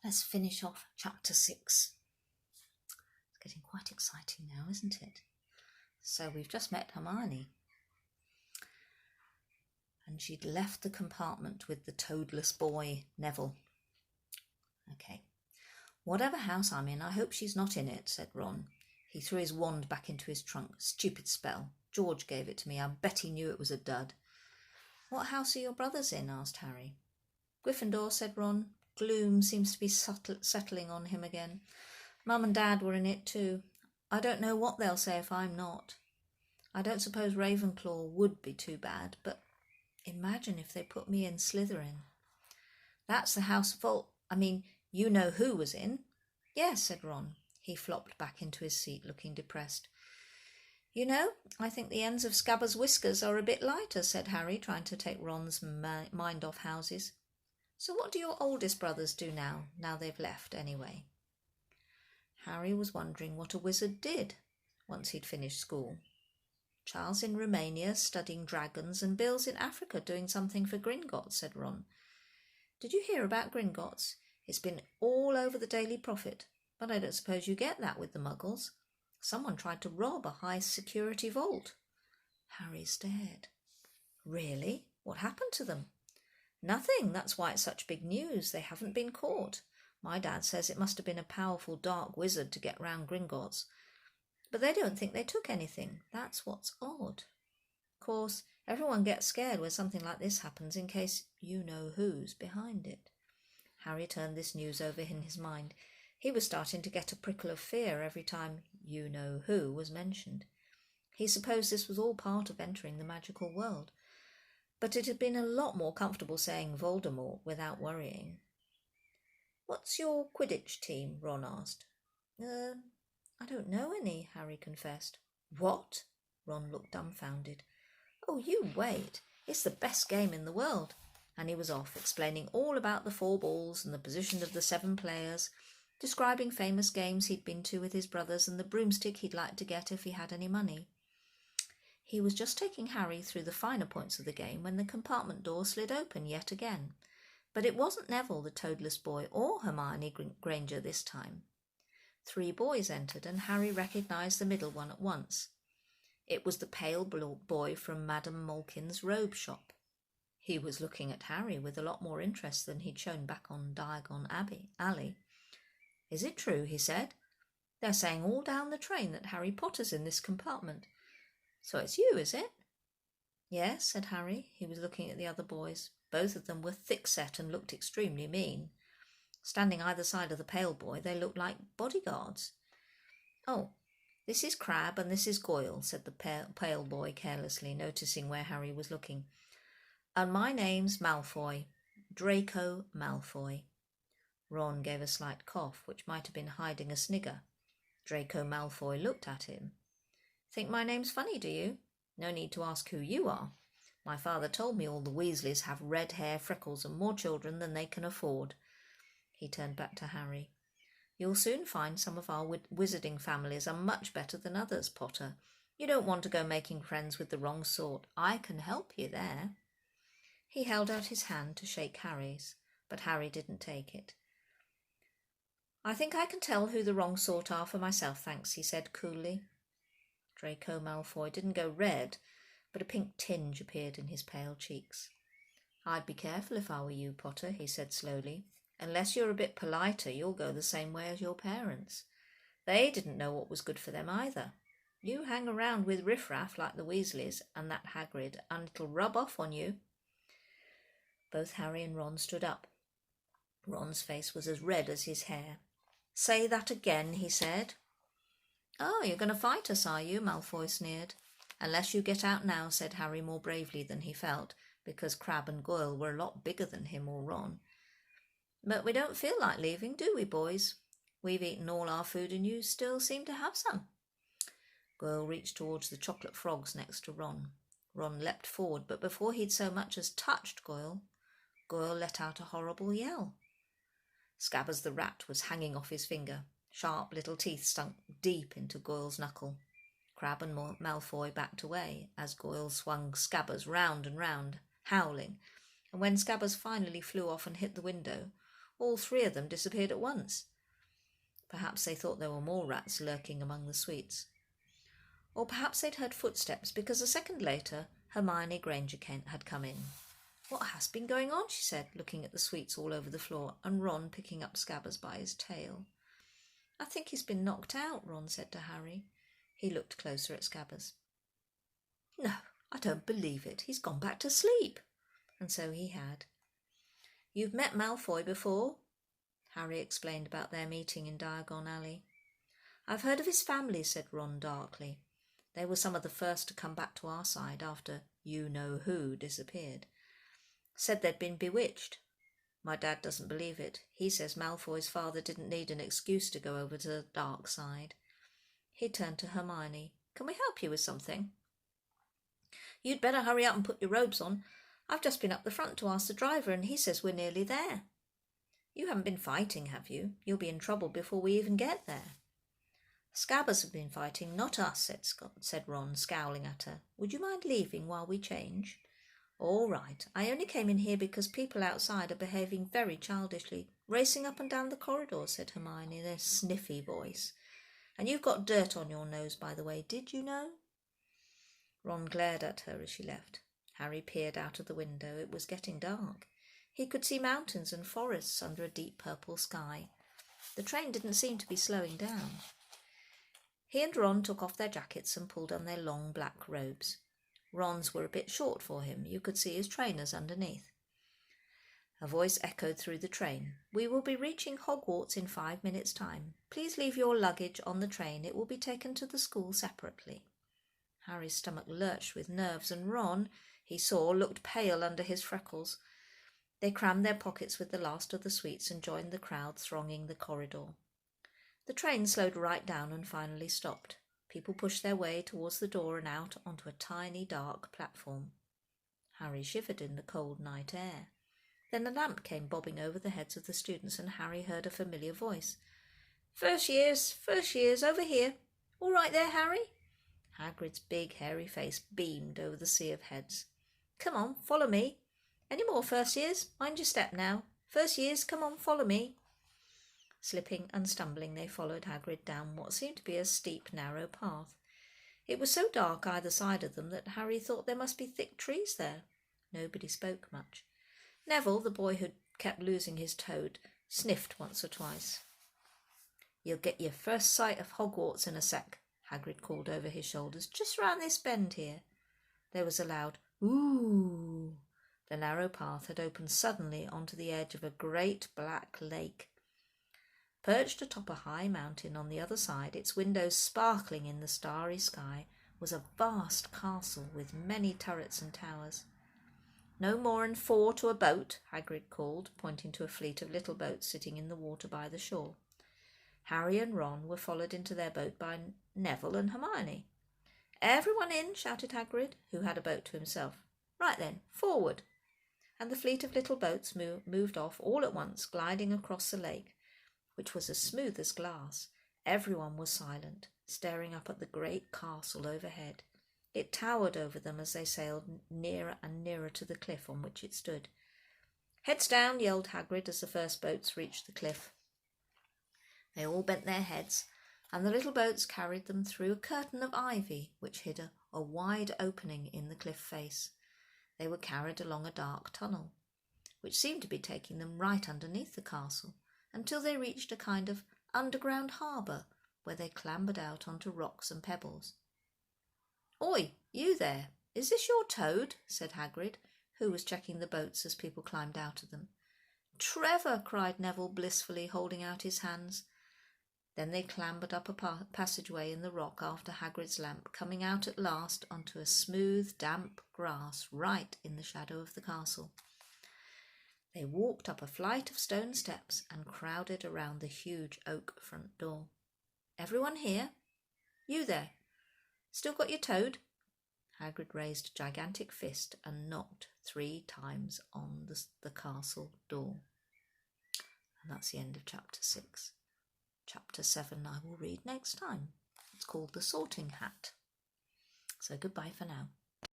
let's finish off chapter 6. It's getting quite exciting now, isn't it? So we've just met Hermione. And she'd left the compartment with the toadless boy, Neville. Okay. Whatever house I'm in, I hope she's not in it, said Ron. He threw his wand back into his trunk. Stupid spell. George gave it to me. I bet he knew it was a dud. What house are your brothers in? Asked Harry. Gryffindor, said Ron. Gloom seems to be settling on him again. Mum and Dad were in it too. I don't know what they'll say if I'm not. I don't suppose Ravenclaw would be too bad, but imagine if they put me in Slytherin. That's the house you know who was in. Yes, said Ron. He flopped back into his seat, looking depressed. You know, I think the ends of Scabbers' whiskers are a bit lighter, said Harry, trying to take Ron's mind off houses. So what do your oldest brothers do now they've left, anyway? Harry was wondering what a wizard did once he'd finished school. Charles in Romania studying dragons and Bill's in Africa doing something for Gringotts, said Ron. Did you hear about Gringotts? It's been all over the Daily Prophet, but I don't suppose you get that with the Muggles. Someone tried to rob a high-security vault. Harry stared. Really? What happened to them? Nothing. That's why it's such big news. They haven't been caught. My dad says it must have been a powerful dark wizard to get round Gringotts. But they don't think they took anything. That's what's odd. Of course, everyone gets scared when something like this happens in case you know who's behind it. Harry turned this news over in his mind. He was starting to get a prickle of fear every time you know who was mentioned. He supposed this was all part of entering the magical world. But it had been a lot more comfortable saying Voldemort without worrying. What's your Quidditch team? Ron asked. I don't know any, Harry confessed. What? Ron looked dumbfounded. Oh, you wait. It's the best game in the world. And he was off, explaining all about the 4 balls and the position of the 7 players, describing famous games he'd been to with his brothers and the broomstick he'd like to get if he had any money. He was just taking Harry through the finer points of the game when the compartment door slid open yet again. But it wasn't Neville, the toadless boy, or Hermione Granger this time. 3 boys entered, and Harry recognised the middle one at once. It was the pale boy from Madame Malkin's robe shop. He was looking at Harry with a lot more interest than he'd shown back on Diagon Alley. Is it true? He said. They're saying all down the train that Harry Potter's in this compartment. So it's you, is it? Yes, said Harry. He was looking at the other boys. Both of them were thick-set and looked extremely mean. Standing either side of the pale boy, they looked like bodyguards. Oh, this is Crabbe and this is Goyle, said the pale boy carelessly, noticing where Harry was looking. And my name's Malfoy, Draco Malfoy. Ron gave a slight cough, which might have been hiding a snigger. Draco Malfoy looked at him. Think my name's funny, do you? No need to ask who you are. My father told me all the Weasleys have red hair, freckles, and more children than they can afford. He turned back to Harry. You'll soon find some of our wizarding families are much better than others, Potter. You don't want to go making friends with the wrong sort. I can help you there. He held out his hand to shake Harry's, but Harry didn't take it. I think I can tell who the wrong sort are for myself, thanks, he said coolly. Draco Malfoy didn't go red, but a pink tinge appeared in his pale cheeks. I'd be careful if I were you, Potter, he said slowly. Unless you're a bit politer, you'll go the same way as your parents. They didn't know what was good for them either. You hang around with riffraff like the Weasleys and that Hagrid, and it'll rub off on you. Both Harry and Ron stood up. Ron's face was as red as his hair. Say that again, he said. Oh, you're going to fight us, are you? Malfoy sneered. Unless you get out now, said Harry more bravely than he felt, because Crabbe and Goyle were a lot bigger than him or Ron. But we don't feel like leaving, do we, boys? We've eaten all our food and you still seem to have some. Goyle reached towards the chocolate frogs next to Ron. Ron leapt forward, but before he'd so much as touched Goyle, Goyle let out a horrible yell. Scabbers the rat was hanging off his finger. Sharp little teeth sunk deep into Goyle's knuckle. Crabbe and Malfoy backed away as Goyle swung Scabbers round and round, howling, and when Scabbers finally flew off and hit the window, All three of them disappeared at once. Perhaps they thought there were more rats lurking among the sweets. Or perhaps they'd heard footsteps, because a second later Hermione Granger had come in. "What has been going on?" she said, looking at the sweets all over the floor, and Ron picking up Scabbers by his tail. "I think he's been knocked out," Ron said to Harry. He looked closer at Scabbers. "No, I don't believe it. He's gone back to sleep." And so he had. "You've met Malfoy before?" Harry explained about their meeting in Diagon Alley. "I've heard of his family," said Ron darkly. "They were some of the first to come back to our side after you-know-who disappeared. Said they'd been bewitched. My dad doesn't believe it. He says Malfoy's father didn't need an excuse to go over to the dark side." He turned to Hermione. "Can we help you with something?" "You'd better hurry up and put your robes on. I've just been up the front to ask the driver, and he says we're nearly there." "You haven't been fighting, have you? You'll be in trouble before we even get there." "Scabbers have been fighting, not us," said Ron, scowling at her. "Would you mind leaving while we change?" "All right. I only came in here because people outside are behaving very childishly, racing up and down the corridor," said Hermione in a sniffy voice. "And you've got dirt on your nose, by the way. Did you know?" Ron glared at her as she left. Harry peered out of the window. It was getting dark. He could see mountains and forests under a deep purple sky. The train didn't seem to be slowing down. He and Ron took off their jackets and pulled on their long black robes. Ron's were a bit short for him. You could see his trainers underneath. A voice echoed through the train. "We will be reaching Hogwarts in 5 minutes' time. Please leave your luggage on the train. It will be taken to the school separately." Harry's stomach lurched with nerves, and Ron, he saw, looked pale under his freckles. They crammed their pockets with the last of the sweets and joined the crowd thronging the corridor. The train slowed right down and finally stopped. People pushed their way towards the door and out onto a tiny, dark platform. Harry shivered in the cold night air. Then a lamp came bobbing over the heads of the students, and Harry heard a familiar voice. First years, over here. All right there, Harry?" Hagrid's big, hairy face beamed over the sea of heads. "Come on, follow me. Any more first years? Mind your step now. First years, come on, follow me." Slipping and stumbling, they followed Hagrid down what seemed to be a steep, narrow path. It was so dark either side of them that Harry thought there must be thick trees there. Nobody spoke much. Neville, the boy who kept losing his toad, sniffed once or twice. "You'll get your first sight of Hogwarts in a sec," Hagrid called over his shoulders. "Just round this bend here." There was a loud "Ooh!" The narrow path had opened suddenly onto the edge of a great black lake. Perched atop a high mountain on the other side, its windows sparkling in the starry sky, was a vast castle with many turrets and towers. "No more'n 4 to a boat," Hagrid called, pointing to a fleet of little boats sitting in the water by the shore. Harry and Ron were followed into their boat by Neville and Hermione. "Everyone in," shouted Hagrid, who had a boat to himself. "Right then, forward." And the fleet of little boats moved off all at once, gliding across the lake, which was as smooth as glass. Everyone was silent, staring up at the great castle overhead. It towered over them as they sailed nearer and nearer to the cliff on which it stood. "Heads down," yelled Hagrid as the first boats reached the cliff. They all bent their heads, and the little boats carried them through a curtain of ivy which hid a wide opening in the cliff face. They were carried along a dark tunnel, which seemed to be taking them right underneath the castle, until they reached a kind of underground harbour, where they clambered out onto rocks and pebbles. "Oi, you there! Is this your toad?" said Hagrid, who was checking the boats as people climbed out of them. "Trevor!" cried Neville blissfully, holding out his hands. Then they clambered up a passageway in the rock after Hagrid's lamp, coming out at last onto a smooth, damp grass right in the shadow of the castle. They walked up a flight of stone steps and crowded around the huge oak front door. "Everyone here? You there? Still got your toad?" Hagrid raised a gigantic fist and knocked 3 times on the castle door. And that's the end of chapter 6. Chapter 7 I will read next time. It's called The Sorting Hat. So goodbye for now.